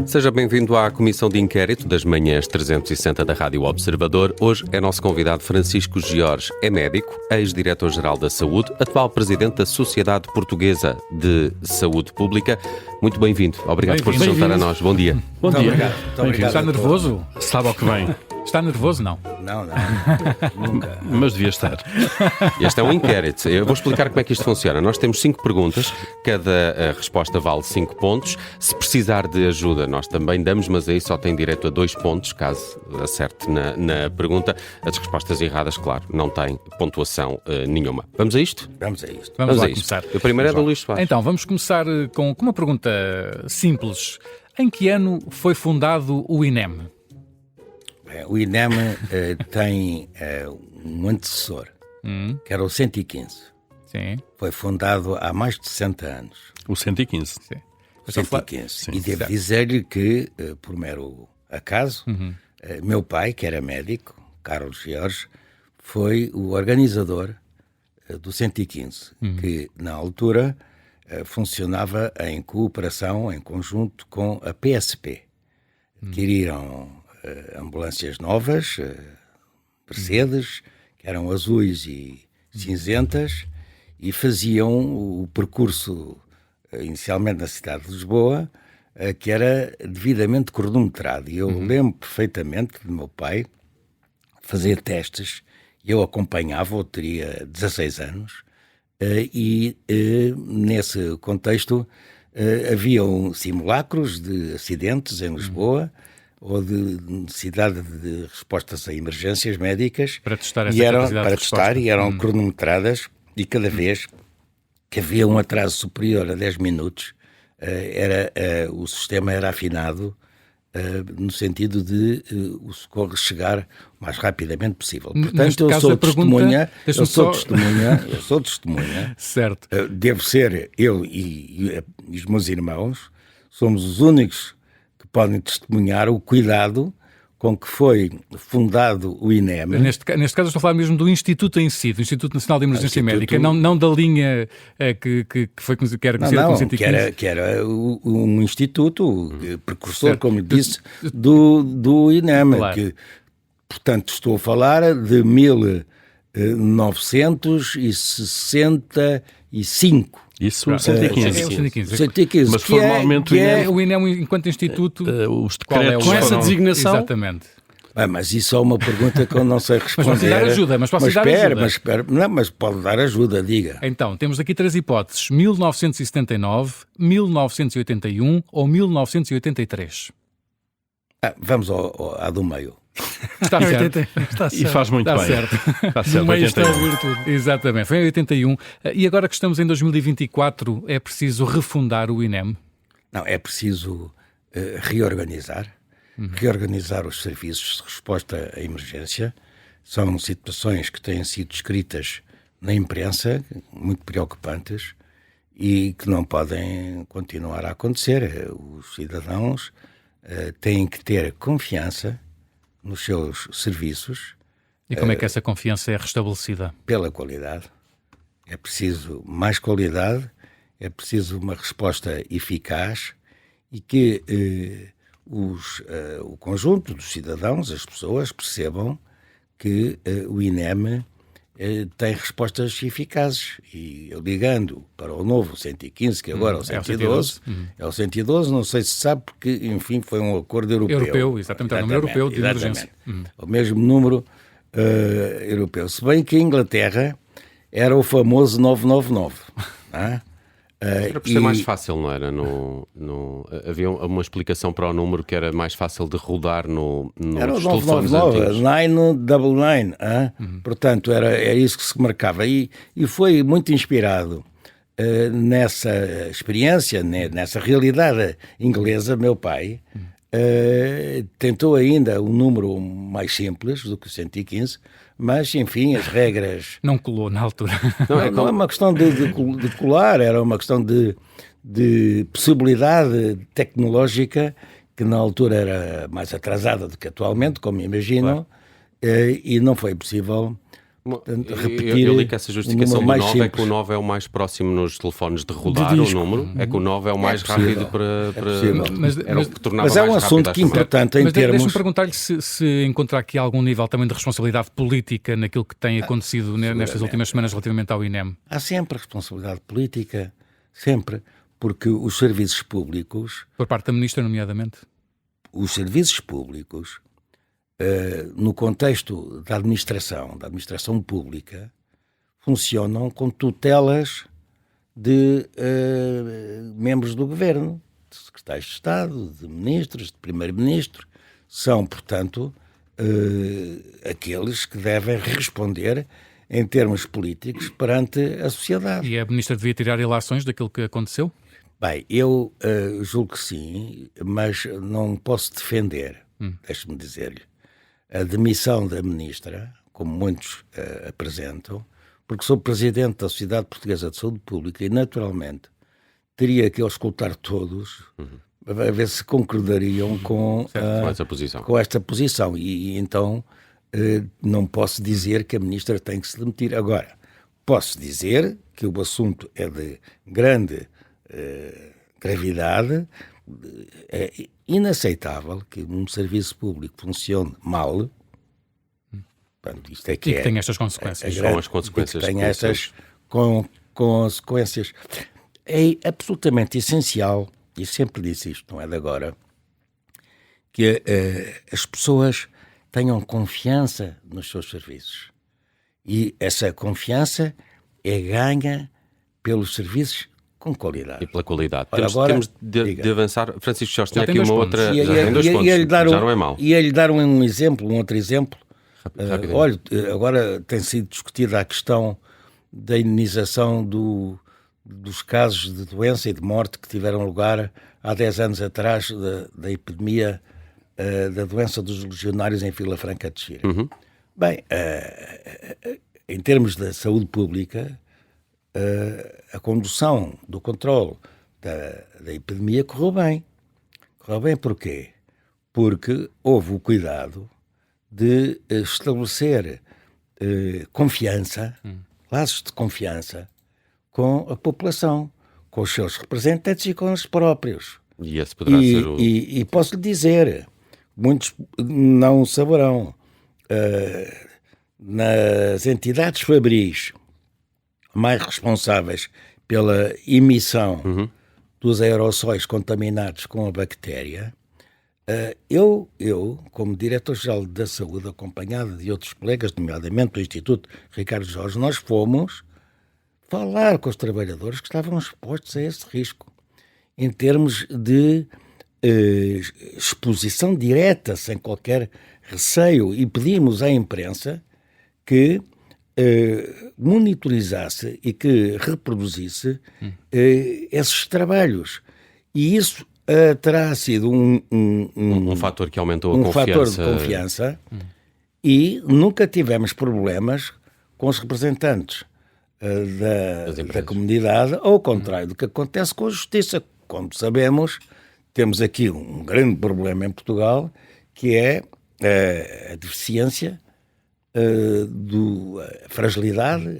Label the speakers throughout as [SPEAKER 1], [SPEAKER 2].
[SPEAKER 1] Seja bem-vindo à Comissão de Inquérito das Manhãs 360 da Rádio Observador. Hoje é nosso convidado Francisco George. É médico, ex-diretor-geral da Saúde, atual presidente da Sociedade Portuguesa de Saúde Pública. Muito bem-vindo. Obrigado por se juntar a nós. Bom dia.
[SPEAKER 2] Bom dia.
[SPEAKER 3] Muito obrigado.
[SPEAKER 2] Está nervoso?
[SPEAKER 3] Sabe ao que vem.
[SPEAKER 2] Está nervoso? Não.
[SPEAKER 4] Não, nunca.
[SPEAKER 3] Mas devia estar.
[SPEAKER 1] Este é um inquérito. Eu vou explicar como é que isto funciona. Nós temos 5 perguntas, cada resposta vale 5 pontos. Se precisar de ajuda, nós também damos, mas aí só tem direito a 2 pontos, caso acerte na pergunta. As respostas erradas, claro, não têm pontuação nenhuma. Vamos a isto?
[SPEAKER 4] Vamos a isto.
[SPEAKER 2] Vamos lá
[SPEAKER 1] a isto.
[SPEAKER 2] começar.
[SPEAKER 1] O primeiro é do Luís Soares.
[SPEAKER 2] Então, vamos começar com uma pergunta simples. Em que ano foi fundado o INEM?
[SPEAKER 4] O INEM tem um antecessor, que era o 115.
[SPEAKER 2] Sim.
[SPEAKER 4] Foi fundado há mais de 60 anos.
[SPEAKER 3] O 115.
[SPEAKER 2] Sim.
[SPEAKER 4] O 115. E devo dizer-lhe que, por mero acaso, meu pai, que era médico, Carlos George, foi o organizador do 115, que na altura funcionava em cooperação, em conjunto com a PSP. Adquiriram ambulâncias novas, Mercedes, que eram azuis e cinzentas, e faziam o percurso inicialmente na cidade de Lisboa, que era devidamente cronometrado. E eu lembro perfeitamente do meu pai fazer testes, eu acompanhava, eu teria 16 anos, e nesse contexto haviam simulacros de acidentes em Lisboa, ou de necessidade de respostas a emergências médicas,
[SPEAKER 2] Para testar essa capacidade de resposta.
[SPEAKER 4] e eram cronometradas, e cada vez que havia um atraso superior a 10 minutos, o sistema era afinado no sentido de o socorro chegar o mais rapidamente possível. Portanto, eu sou testemunha.
[SPEAKER 2] Certo.
[SPEAKER 4] Devo ser, eu e os meus irmãos, somos os únicos que podem testemunhar o cuidado com que foi fundado o INEM.
[SPEAKER 2] Neste caso eu estou a falar mesmo do Instituto em si, do Instituto Nacional de Emergência Médica, não da linha que era conhecida como 115.
[SPEAKER 4] Que era um instituto precursor, como eu disse, do INEM.
[SPEAKER 2] Claro.
[SPEAKER 4] Que, portanto, estou a falar de 1965.
[SPEAKER 3] Isso, o 115.
[SPEAKER 2] É o 115.
[SPEAKER 4] 115.
[SPEAKER 3] Mas formalmente
[SPEAKER 2] O INEM, enquanto instituto,
[SPEAKER 3] os
[SPEAKER 2] qual é
[SPEAKER 3] decretos
[SPEAKER 2] o...
[SPEAKER 5] Com essa
[SPEAKER 3] foram...
[SPEAKER 5] designação?
[SPEAKER 2] Exatamente.
[SPEAKER 4] Mas isso é uma pergunta que eu não sei responder.
[SPEAKER 2] Mas posso dar ajuda,
[SPEAKER 4] mas pode dar ajuda, diga.
[SPEAKER 2] Então, temos aqui 3 hipóteses: 1979, 1981 ou 1983.
[SPEAKER 4] Vamos à do meio.
[SPEAKER 2] Está certo.
[SPEAKER 5] Está
[SPEAKER 3] E
[SPEAKER 5] certo.
[SPEAKER 3] faz muito
[SPEAKER 2] Está
[SPEAKER 3] bem.
[SPEAKER 2] certo.
[SPEAKER 3] Está certo,
[SPEAKER 5] No meio está a
[SPEAKER 3] 81.
[SPEAKER 5] ouvir tudo.
[SPEAKER 2] Exatamente, foi em 81. E agora que estamos em 2024, é preciso refundar o INEM?
[SPEAKER 4] Não, é preciso reorganizar os serviços de resposta à emergência. São situações que têm sido escritas na imprensa, muito preocupantes, e que não podem continuar a acontecer. Os cidadãos têm que ter confiança nos seus serviços.
[SPEAKER 2] E como é que essa confiança é restabelecida?
[SPEAKER 4] Pela qualidade. É preciso mais qualidade, é preciso uma resposta eficaz e que o conjunto dos cidadãos, as pessoas, percebam que o INEM tem respostas eficazes. E ligando para o novo 115, que agora é o 112, o 112, não sei se sabe, porque, enfim, foi um acordo europeu.
[SPEAKER 2] Exatamente, é o número europeu de emergência.
[SPEAKER 4] O mesmo número europeu. Se bem que a Inglaterra era o famoso 999. Não é?
[SPEAKER 1] Era por ser mais fácil, não era? Havia uma explicação para o número que era mais fácil de rodar nos telefones antigos.
[SPEAKER 4] 999. Portanto, era isso que se marcava. E foi muito inspirado nessa experiência, nessa realidade inglesa. Meu pai tentou ainda um número mais simples do que o 115, mas, enfim, as regras...
[SPEAKER 2] Não colou na altura.
[SPEAKER 4] Não é uma questão de colar, era uma questão de possibilidade tecnológica que na altura era mais atrasada do que atualmente, como imaginam, e não foi possível Portanto, repetir
[SPEAKER 1] eu li que essa justificação do 9
[SPEAKER 4] simples.
[SPEAKER 1] é que o 9 é o mais próximo nos telefones de rodar o número, é que o 9 é o mais rápido para era o que tornava
[SPEAKER 4] mas é um
[SPEAKER 1] mais
[SPEAKER 4] assunto que é importante em
[SPEAKER 2] mas
[SPEAKER 4] termos...
[SPEAKER 2] Deixa-me perguntar-lhe se encontra aqui algum nível também de responsabilidade política naquilo que tem acontecido nestas últimas semanas relativamente ao INEM.
[SPEAKER 4] Há sempre responsabilidade política, sempre, porque os serviços públicos...
[SPEAKER 2] Por parte da Ministra, nomeadamente?
[SPEAKER 4] Os serviços públicos, no contexto da administração pública, funcionam com tutelas de membros do governo, de secretários de Estado, de ministros, de primeiro-ministro. São, portanto, aqueles que devem responder em termos políticos perante a sociedade.
[SPEAKER 2] E a Ministra devia tirar ilações daquilo que aconteceu?
[SPEAKER 4] Bem, eu julgo que sim, mas não posso defender, deixe-me dizer-lhe, a demissão da Ministra, como muitos apresentam, porque sou Presidente da Sociedade Portuguesa de Saúde Pública e, naturalmente, teria que auscultar todos a ver se concordariam com esta posição. E então não posso dizer que a Ministra tem que se demitir. Agora, posso dizer que o assunto é de grande gravidade. É inaceitável que um serviço público funcione mal. Portanto, isto é que
[SPEAKER 2] tem estas consequências.
[SPEAKER 1] São as consequências.
[SPEAKER 4] Tem estas consequências. É absolutamente essencial, e sempre disse isto, não é de agora, que as pessoas tenham confiança nos seus serviços. E essa confiança é ganha pelos serviços com qualidade.
[SPEAKER 1] E pela qualidade.
[SPEAKER 4] Agora,
[SPEAKER 1] temos de avançar. Francisco Jorge tem aqui
[SPEAKER 2] tem
[SPEAKER 1] uma
[SPEAKER 2] dois
[SPEAKER 1] outra...
[SPEAKER 2] pontos.
[SPEAKER 1] Já tem 2 pontos, já não é mau.
[SPEAKER 4] E ele dar um outro exemplo. Olha, agora tem sido discutida a questão da indenização dos casos de doença e de morte que tiveram lugar há 10 anos atrás da epidemia da doença dos legionários em Vila Franca de Xira. Bem, em termos da saúde pública, a condução do controle da epidemia correu bem. Correu bem porquê? Porque houve o cuidado de estabelecer confiança, laços de confiança com a população, com os seus representantes e com os próprios.
[SPEAKER 1] E esse poderá ser o...
[SPEAKER 4] E posso lhe dizer, muitos não saberão, nas entidades fabris mais responsáveis pela emissão dos aerossóis contaminados com a bactéria, eu, como Diretor-Geral da Saúde, acompanhado de outros colegas, nomeadamente do Instituto Ricardo Jorge, nós fomos falar com os trabalhadores que estavam expostos a esse risco, em termos de exposição direta, sem qualquer receio, e pedimos à imprensa que monitorizasse e que reproduzisse esses trabalhos. E isso terá sido um
[SPEAKER 1] fator que aumentou a
[SPEAKER 4] confiança.
[SPEAKER 1] Fator
[SPEAKER 4] de confiança e nunca tivemos problemas com os representantes da comunidade, ao contrário do que acontece com a justiça. Como sabemos, temos aqui um grande problema em Portugal, que é a deficiência, a fragilidade,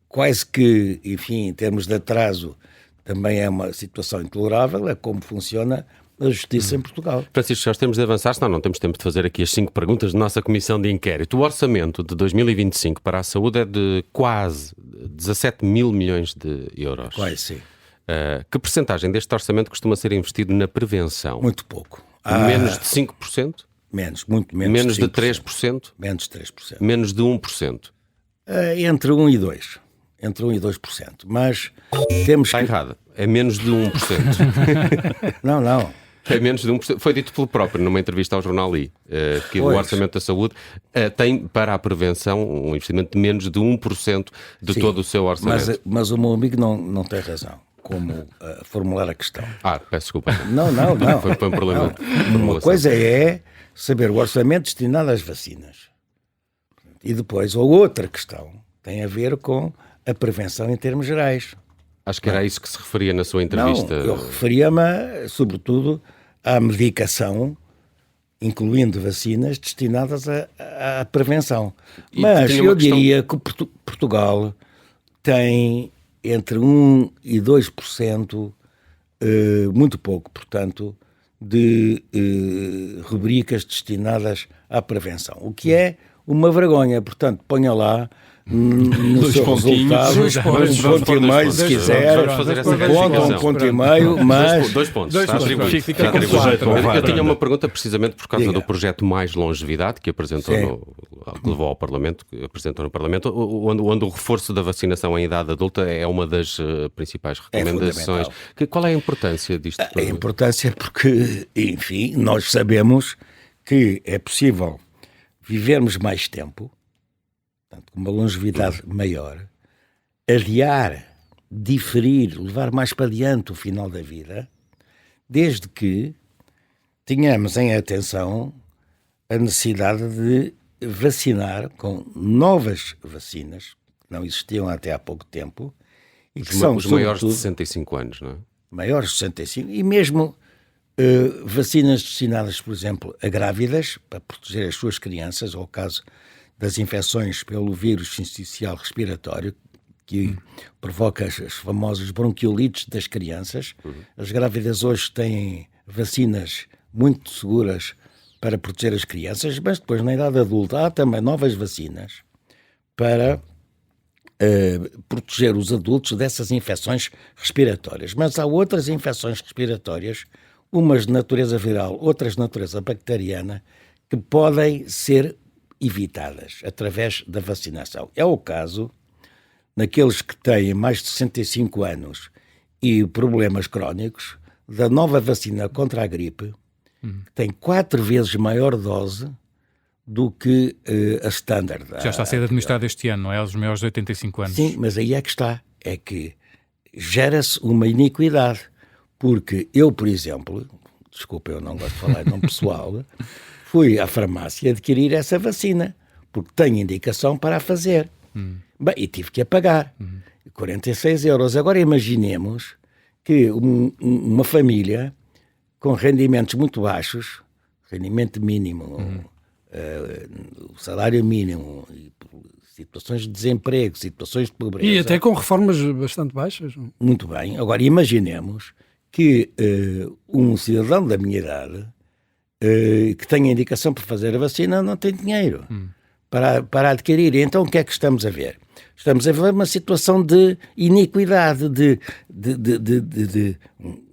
[SPEAKER 4] quase que, enfim, em termos de atraso, também é uma situação intolerável, é como funciona a justiça em Portugal.
[SPEAKER 1] Francisco, já temos de avançar, senão não temos tempo de fazer aqui as 5 perguntas da nossa comissão de inquérito. O orçamento de 2025 para a saúde é de quase 17 mil milhões de euros.
[SPEAKER 4] Quase, sim.
[SPEAKER 1] Que percentagem deste orçamento costuma ser investido na prevenção?
[SPEAKER 4] Muito pouco.
[SPEAKER 1] Menos de 5%?
[SPEAKER 4] Menos, muito menos.
[SPEAKER 1] Menos de 3%?
[SPEAKER 4] Menos de 3%.
[SPEAKER 1] Menos de 1%?
[SPEAKER 4] Entre 1 e 2%. Entre 1 e 2%. Mas temos
[SPEAKER 1] Está errado. É menos de 1%.
[SPEAKER 4] Não.
[SPEAKER 1] É menos de 1%. Foi dito pelo próprio numa entrevista ao jornal I, que o Orçamento da Saúde tem para a prevenção um investimento de menos de 1% de todo o seu orçamento.
[SPEAKER 4] Mas o meu amigo não tem razão como formular a questão.
[SPEAKER 1] Peço desculpa.
[SPEAKER 4] Não.
[SPEAKER 1] Foi um problema.
[SPEAKER 4] Uma coisa é saber o orçamento destinado às vacinas. E depois, a outra questão tem a ver com a prevenção em termos gerais.
[SPEAKER 1] Acho que era a isso que se referia na sua entrevista.
[SPEAKER 4] Não, eu referia-me, sobretudo, à medicação incluindo vacinas destinadas à prevenção. Mas eu diria que Portugal tem entre 1% e 2%, muito pouco, portanto, de rubricas destinadas à prevenção. O que é uma vergonha. Portanto, ponha lá no seu resultado um ponto e meio, se quiser, um ponto e meio, mas...
[SPEAKER 1] Dois pontos.
[SPEAKER 3] Fica com
[SPEAKER 1] Eu tinha uma pergunta precisamente por causa do projeto Mais Longevidade, que apresentou que levou ao Parlamento, que apresentou no Parlamento, onde o reforço da vacinação em idade adulta é uma das principais recomendações. Qual é a importância disto?
[SPEAKER 4] A importância é porque, enfim, nós sabemos que é possível vivermos mais tempo, portanto, com uma longevidade maior, adiar, diferir, levar mais para diante o final da vida, desde que tenhamos em atenção a necessidade de vacinar com novas vacinas, que não existiam até há pouco tempo, e que são,
[SPEAKER 1] os maiores de 65 anos, não é?
[SPEAKER 4] Maiores de 65, e mesmo vacinas destinadas, por exemplo, a grávidas, para proteger as suas crianças, ao caso das infecções pelo vírus sincicial respiratório, que provoca as famosas bronquiolites das crianças. As grávidas hoje têm vacinas muito seguras para proteger as crianças, mas depois, na idade adulta, há também novas vacinas para proteger os adultos dessas infecções respiratórias. Mas há outras infecções respiratórias, umas de natureza viral, outras de natureza bacteriana, que podem ser evitadas através da vacinação. É o caso naqueles que têm mais de 65 anos e problemas crónicos, da nova vacina contra a gripe, que tem 4 vezes maior dose do que a standard.
[SPEAKER 2] Já está a ser administrada este ano, não é? Aos maiores de 85 anos.
[SPEAKER 4] Sim, mas aí é que está. É que gera-se uma iniquidade. Porque eu, por exemplo, desculpa, eu não gosto de falar em nome pessoal, fui à farmácia adquirir essa vacina, porque tenho indicação para a fazer. Bem, e tive que a pagar. 46 euros. Agora imaginemos que uma família com rendimentos muito baixos, rendimento mínimo, o salário mínimo, situações de desemprego, situações de pobreza...
[SPEAKER 5] E até com reformas bastante baixas.
[SPEAKER 4] Muito bem. Agora imaginemos que um cidadão da minha idade que tenha indicação para fazer a vacina não tem dinheiro para adquirir. Então o que é que estamos a ver? Estamos a ver uma situação de iniquidade,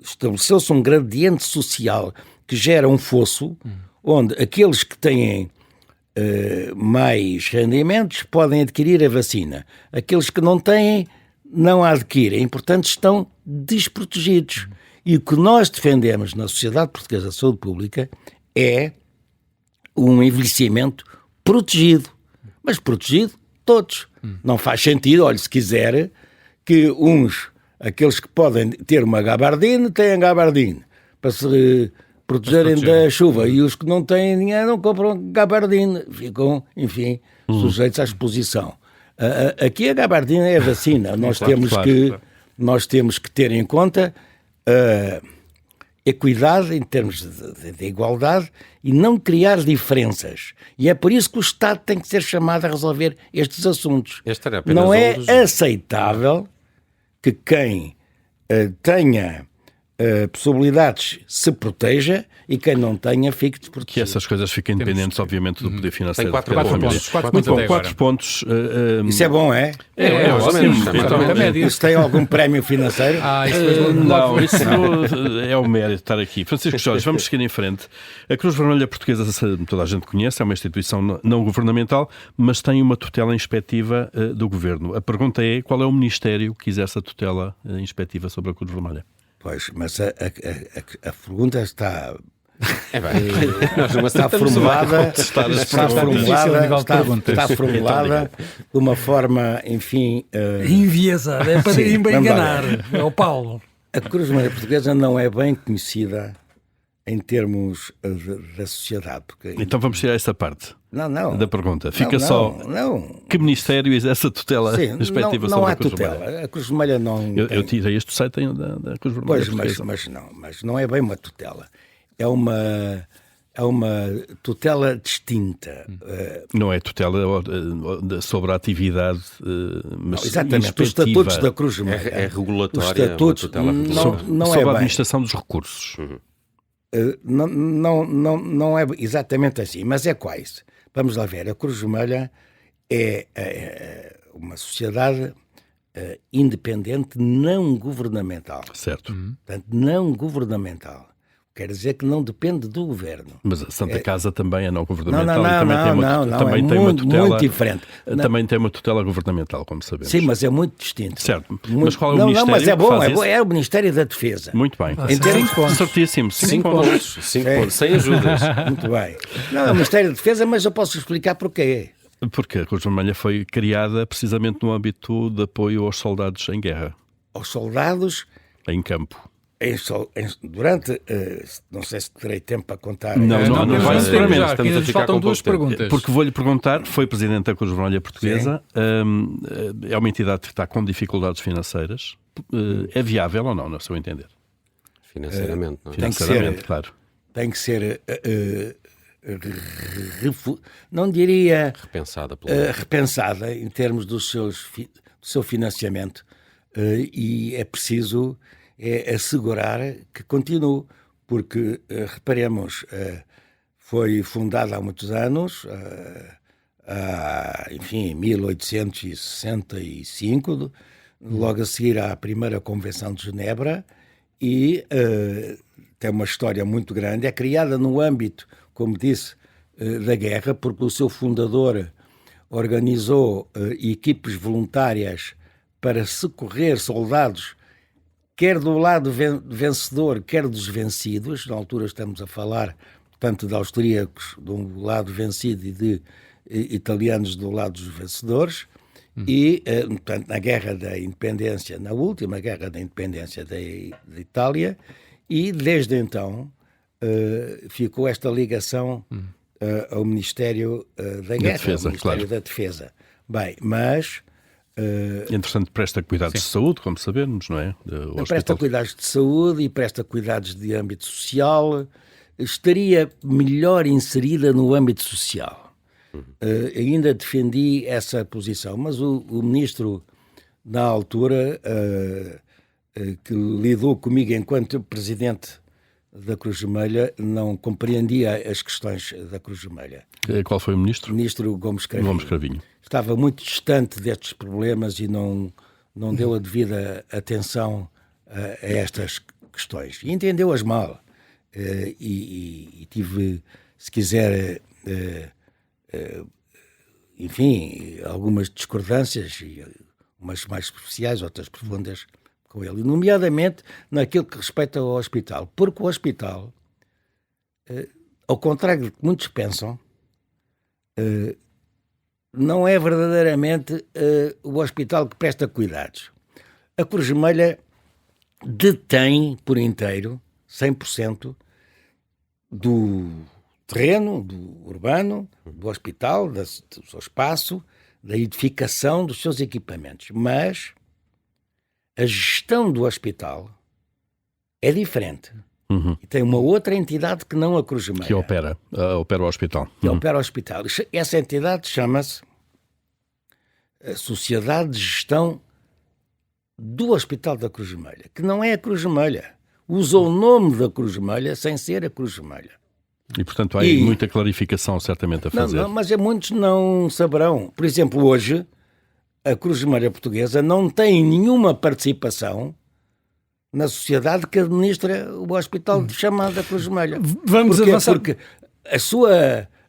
[SPEAKER 4] estabeleceu-se um gradiente social que gera um fosso onde aqueles que têm mais rendimentos podem adquirir a vacina. Aqueles que não têm, não a adquirem. Portanto, estão desprotegidos. E o que nós defendemos na Sociedade Portuguesa de Saúde Pública é um envelhecimento protegido. Mas protegido todos. Não faz sentido, olha, se quiser, que aqueles que podem ter uma gabardine, têm gabardine, para se protegerem da chuva, e os que não têm dinheiro não compram gabardine, ficam, enfim, sujeitos à exposição. Aqui a gabardine é a vacina. Nós temos que ter em conta equidade em termos de igualdade e não criar diferenças. E é por isso que o Estado tem que ser chamado a resolver estes assuntos. Não é aceitável que quem tenha possibilidades se proteja e quem não tenha fique desprotegido.
[SPEAKER 3] Que essas coisas fiquem independentes, obviamente, do poder financeiro.
[SPEAKER 1] Tem 4
[SPEAKER 3] pontos.
[SPEAKER 4] Isso é bom, é?
[SPEAKER 3] É ótimo.
[SPEAKER 4] Isso tem algum prémio financeiro?
[SPEAKER 3] Não, isso é o mérito de estar aqui. Francisco Jorge, vamos seguir em frente. A Cruz Vermelha Portuguesa, toda a gente conhece, é uma instituição não governamental, mas tem uma tutela inspectiva do Governo. A pergunta é, qual é o Ministério que exerce a tutela inspectiva sobre a Cruz Vermelha?
[SPEAKER 4] Pois, mas a pergunta está formulada de uma forma, enfim...
[SPEAKER 5] enviesada, é para enganar, é o Paulo.
[SPEAKER 4] A Cruz Vermelha Portuguesa não é bem conhecida em termos da sociedade. Porque...
[SPEAKER 3] Então vamos tirar essa parte da pergunta. Fica
[SPEAKER 4] não.
[SPEAKER 3] Que Ministério exerce a tutela respectiva sobre a Cruz Vermelha?
[SPEAKER 4] Não há tutela. A Cruz Vermelha não...
[SPEAKER 3] Eu tirei este site da Cruz Vermelha.
[SPEAKER 4] Pois, mas não é bem uma tutela. É é uma tutela distinta.
[SPEAKER 3] Não é tutela sobre a atividade, mas
[SPEAKER 4] exatamente. Os estatutos da Cruz Vermelha.
[SPEAKER 1] É regulatória.
[SPEAKER 4] Os estatutos não
[SPEAKER 3] sobre
[SPEAKER 4] é
[SPEAKER 3] a
[SPEAKER 4] bem.
[SPEAKER 3] administração dos recursos.
[SPEAKER 4] Não é exatamente assim, mas é quase. Vamos lá ver. A Cruz Vermelha é uma sociedade independente não governamental.
[SPEAKER 3] Certo.
[SPEAKER 4] Portanto, não governamental. Quer dizer que não depende do governo.
[SPEAKER 3] Mas a Santa Casa também é não governamental.
[SPEAKER 4] Não,
[SPEAKER 3] também
[SPEAKER 4] é
[SPEAKER 3] tem uma tutela,
[SPEAKER 4] muito diferente.
[SPEAKER 3] Também tem uma tutela governamental, como sabemos.
[SPEAKER 4] Sim, mas é muito distinto.
[SPEAKER 3] Certo. Mas qual é o Ministério
[SPEAKER 4] mas é
[SPEAKER 3] que
[SPEAKER 4] bom,
[SPEAKER 3] faz isso?
[SPEAKER 4] é o Ministério da Defesa.
[SPEAKER 3] Muito bem. Certíssimo.
[SPEAKER 1] 5 pontos. 5 pontos. Sem ajudas.
[SPEAKER 4] Muito bem. Não, é o Ministério da Defesa, mas eu posso explicar porquê.
[SPEAKER 3] Porque a Cruz Vermelha foi criada precisamente no âmbito de apoio aos soldados em guerra.
[SPEAKER 4] Aos soldados...
[SPEAKER 3] Em campo.
[SPEAKER 4] Durante... não sei se terei tempo para contar.
[SPEAKER 3] Não vai seguramente.
[SPEAKER 2] Estamos a ficar faltam duas perguntas.
[SPEAKER 3] Porque vou-lhe perguntar, foi Presidente da Cruz Vermelha Portuguesa, é uma entidade que está com dificuldades financeiras. É viável ou não, no seu entender?
[SPEAKER 1] Financeiramente, não é?
[SPEAKER 3] Financeiramente, claro.
[SPEAKER 4] Tem que ser... não diria... repensada em termos do seu financiamento. E é preciso... assegurar que continue, porque, reparemos, foi fundada há muitos anos, em 1865, logo a seguir à primeira Convenção de Genebra, e tem uma história muito grande. É criada no âmbito, como disse, da guerra, porque o seu fundador organizou equipes voluntárias para socorrer soldados, quer do lado vencedor, quer dos vencidos. Na altura estamos a falar tanto de austríacos do lado vencido e de italianos do lado dos vencedores. E, portanto, na Guerra da Independência, na última Guerra da Independência da Itália, e desde então ficou esta ligação ao Ministério da Guerra,
[SPEAKER 3] Defesa,
[SPEAKER 4] ao Ministério
[SPEAKER 3] claro.
[SPEAKER 4] da Defesa. Bem, mas...
[SPEAKER 3] Entretanto, presta cuidados de saúde, como sabemos, não é?
[SPEAKER 4] Presta cuidados de saúde e presta cuidados de âmbito social. Estaria melhor inserida no âmbito social. Ainda defendi essa posição, mas o ministro, na altura, que lidou comigo enquanto presidente da Cruz Vermelha, não compreendia as questões da Cruz Vermelha.
[SPEAKER 3] Qual foi o ministro?
[SPEAKER 4] O ministro Gomes Cravinho.
[SPEAKER 3] Gomes Cravinho.
[SPEAKER 4] Estava muito distante destes problemas e não deu a devida atenção a estas questões. E entendeu-as mal. E tive, se quiser, enfim, algumas discordâncias, umas mais superficiais, outras profundas, com ele. Nomeadamente naquilo que respeita ao hospital. Porque o hospital, ao contrário do que muitos pensam, não é verdadeiramente o hospital que presta cuidados. A Cruz Vermelha detém por inteiro 100% do terreno, do urbano, do hospital, do seu espaço, da edificação dos seus equipamentos. Mas a gestão do hospital é diferente. E tem uma outra entidade que não a Cruz Vermelha.
[SPEAKER 3] Que opera o hospital.
[SPEAKER 4] Que opera o hospital. Essa entidade chama-se a Sociedade de Gestão do Hospital da Cruz Vermelha, que não é a Cruz Vermelha. Usa o nome da Cruz Vermelha sem ser a Cruz Vermelha.
[SPEAKER 3] E, portanto, há aí muita clarificação certamente a fazer.
[SPEAKER 4] Mas muitos não saberão. Por exemplo, hoje, a Cruz Vermelha Portuguesa não tem nenhuma participação na sociedade que administra o hospital chamado Cruz Vermelha.
[SPEAKER 5] Vamos avançar.
[SPEAKER 4] Porque a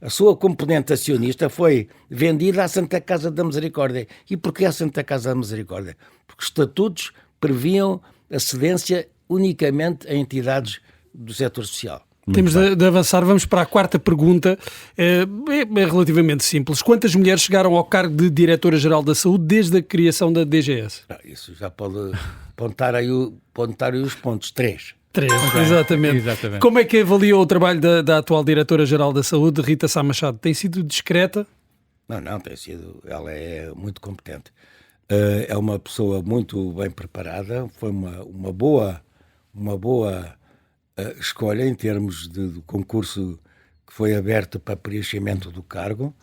[SPEAKER 4] sua componente acionista foi vendida à Santa Casa da Misericórdia. E porquê à Santa Casa da Misericórdia? Porque os estatutos previam a cedência unicamente a entidades do setor social.
[SPEAKER 5] Temos de avançar. Vamos para a quarta pergunta. É relativamente simples. Quantas mulheres chegaram ao cargo de Diretora-Geral da Saúde desde a criação da DGS?
[SPEAKER 4] Isso já pode apontar aí os pontos. 3.
[SPEAKER 5] 3, exatamente. Como é que avaliou o trabalho da atual Diretora-Geral da Saúde, Rita Sá Machado? Tem sido discreta?
[SPEAKER 4] Não, tem sido. Ela é muito competente. É uma pessoa muito bem preparada. Foi uma boa escolha em termos de concurso que foi aberto para preenchimento do cargo,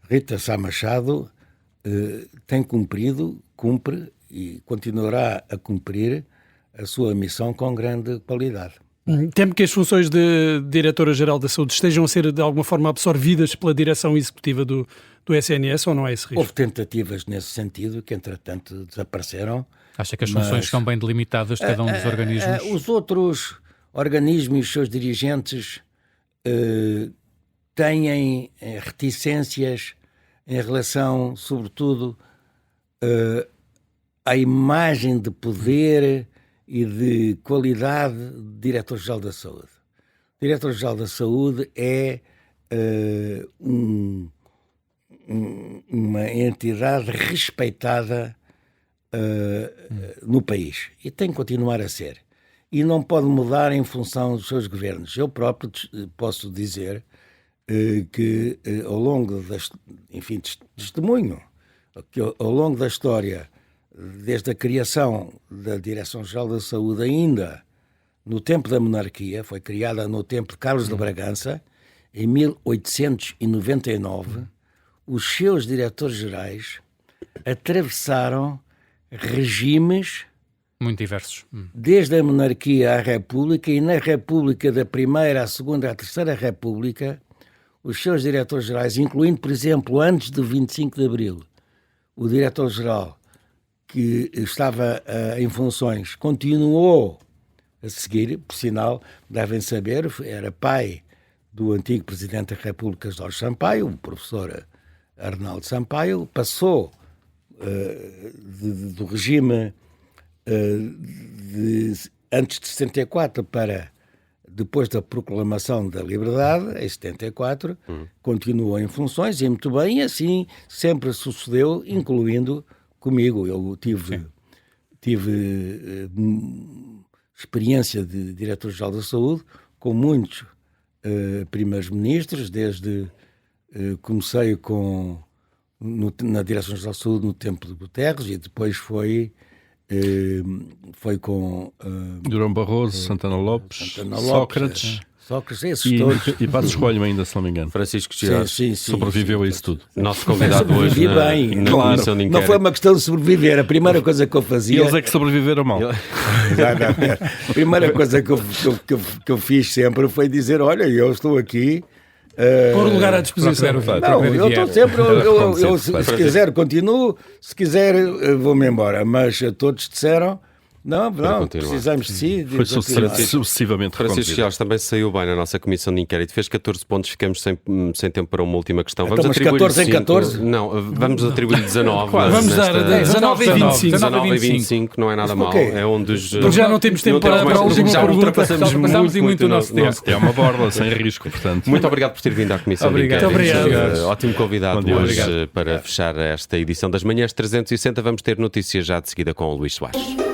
[SPEAKER 4] Rita Sá Machado tem cumprido, cumpre e continuará a cumprir a sua missão com grande qualidade.
[SPEAKER 5] Temo que as funções de Diretora-Geral da Saúde estejam a ser de alguma forma absorvidas pela direção executiva do SNS, ou não há esse risco?
[SPEAKER 4] Houve tentativas nesse sentido que, entretanto, desapareceram.
[SPEAKER 2] Acha que as funções estão bem delimitadas de cada um dos organismos?
[SPEAKER 4] Os outros organismos e os seus dirigentes têm reticências em relação, sobretudo, à imagem de poder e de qualidade de Diretor-Geral da Saúde. O Diretor-Geral da Saúde é uma entidade respeitada no país e tem que continuar a ser. E não pode mudar em função dos seus governos. Eu próprio posso dizer que ao longo testemunho que ao longo da história, desde a criação da Direção-Geral da Saúde, ainda no tempo da monarquia, foi criada no tempo de Carlos de Bragança, em 1899, os seus diretores-gerais atravessaram regimes
[SPEAKER 2] muito diversos.
[SPEAKER 4] Desde a monarquia à República, e na República da Primeira, à Segunda, à Terceira República, os seus diretores-gerais, incluindo, por exemplo, antes do 25 de Abril, o diretor-geral que estava em funções continuou a seguir, por sinal, devem saber, era pai do antigo Presidente da República, Jorge Sampaio, o professor Arnaldo Sampaio, passou do regime antes de 74 para depois da proclamação da liberdade, em 74, continuou em funções, e muito bem, e assim sempre sucedeu, incluindo comigo. Eu tive experiência de diretor-geral da saúde com muitos primeiros ministros, desde comecei na Direção-Geral da Saúde no tempo de Guterres, e depois foi com
[SPEAKER 3] Durão Barroso, Santana Lopes, Sócrates,
[SPEAKER 4] esses todos.
[SPEAKER 3] E Passos Coelho ainda, se não me engano.
[SPEAKER 1] Francisco Chiar
[SPEAKER 3] sobreviveu a isso tudo.
[SPEAKER 1] Nosso convidado hoje na Comissão de Inquérito.
[SPEAKER 4] Não foi uma questão de sobreviver. A primeira coisa que eu fazia...
[SPEAKER 3] Eles é que sobreviveram mal.
[SPEAKER 4] A primeira coisa que eu fiz sempre foi dizer, olha, eu estou aqui...
[SPEAKER 5] Pôr lugar à disposição.
[SPEAKER 4] Não, eu estou sempre... Se quiser, continuo. Se quiser, vou-me embora. Mas todos disseram... Não, precisamos de si.
[SPEAKER 3] Foi sucessivamente
[SPEAKER 1] Francisco Chiar também saiu bem na nossa Comissão de Inquérito. Fez 14 pontos, ficamos sem tempo para uma última questão.
[SPEAKER 4] Vamos atribuir 14 em 14?
[SPEAKER 1] Não, vamos atribuir 19.
[SPEAKER 5] Vamos dar 19 e 25.
[SPEAKER 1] 19 e 25, não é nada mal. É um dos...
[SPEAKER 5] Porque já não temos tempo para a última pergunta.
[SPEAKER 2] Passamos muito o nosso tempo.
[SPEAKER 3] É uma borla, sem risco, portanto.
[SPEAKER 1] Muito obrigado por ter vindo à Comissão de Inquérito.
[SPEAKER 5] Obrigado.
[SPEAKER 1] Ótimo convidado hoje para fechar esta edição das Manhãs 360. Vamos ter notícias já de seguida com o Luís Soares.